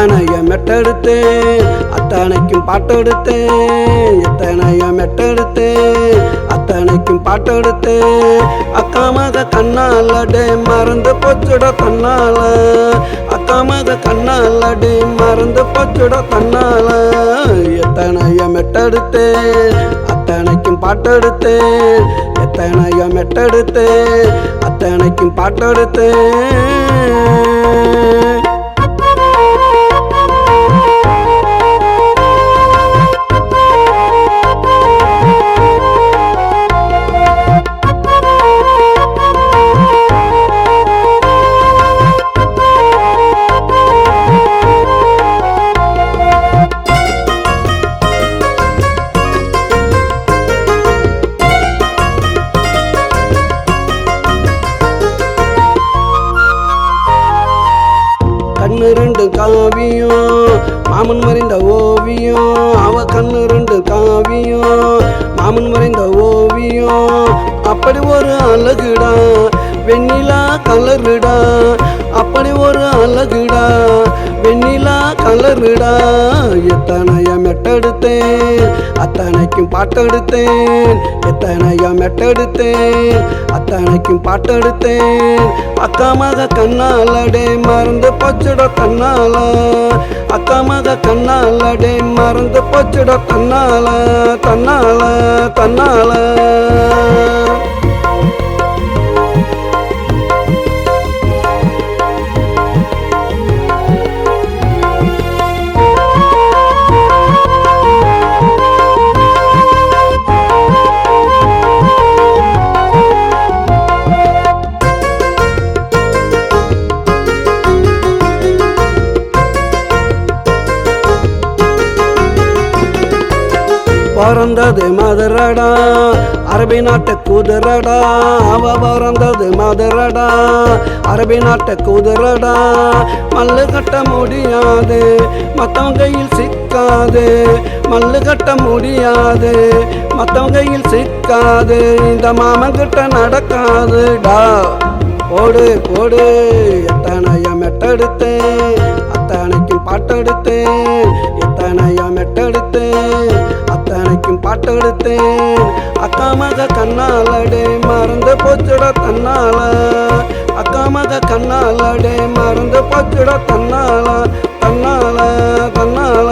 எத்தனைய மெட்டெடுத்தேன் அத்தனைக்கும் பாட்டெடுத்தேன். எத்தனைய மெட்டெடுத்தேன் அத்தனைக்கும் பாட்டெடுத்தேன். அக்கா மக கண்ணாலடே மறந்து போச்சுட தன்னால. அக்கா மக கண்ணாலடே மறந்து போச்சுட தன்னால. எத்தனைய மெட்டெடுத்தேன் அத்தனைக்கும் பாட்டெடுத்தேன். எத்தனைய மெட்டெடுத்தேன் அத்தனைக்கும் பாட்டெடுத்தேன். கண்ணு ரெண்டு காவியம் மாமன் மறைந்த ஓவியம். அவ கண்ணு ரெண்டு காவியம் மாமன் மறைந்த ஓவியம். அப்படி ஒரு அழகுடா வெண்ணிலா கலருடா. அப்படி ஒரு அழகுடா வெண்ணிலா கலருடா. எத்தனைய மெட்டெடுத்தேன் அத்தனைக்கும் பாட்டெடுத்தேன். எத்தனைய மெட்டெடுத்தேன் அத்தனைக்கும் பாட்டெடுத்தேன். அக்கா மக கண்ணாலடே மறந்து போச்சுட தன்னால. அக்கா மக கண்ணாலடே மறந்து போச்சுட தன்னால தன்னால தன்னால. பிறந்தது மதுரடா அரபி நாட்டு குதிரடா. அவ பிறந்தது மதுரடா அரபி நாட்டு குதிரடா. மல்லு கட்ட முடியாது மத்தவங்க கையில் சிக்காது. மல்லு கட்ட முடியாது மத்தவங்க கையில் சிக்காது. இந்த மாமன் கிட்ட நடக்காதுடா. போடு போடு எத்தனைய மெட்டெடுத்தேன் அத்தனைக்கும் பாட்டெடுத்தேன். எத்தனைய மெட்டெடுத்தேன் அத்தனைக்கும் பாட்டெடுத்தேன். அக்கா மக கண்ணாலடே மறந்து போச்சுட தன்னால. அக்கா மக கண்ணாலடே மறந்து போச்சுட தன்னால தன்னால தன்னால.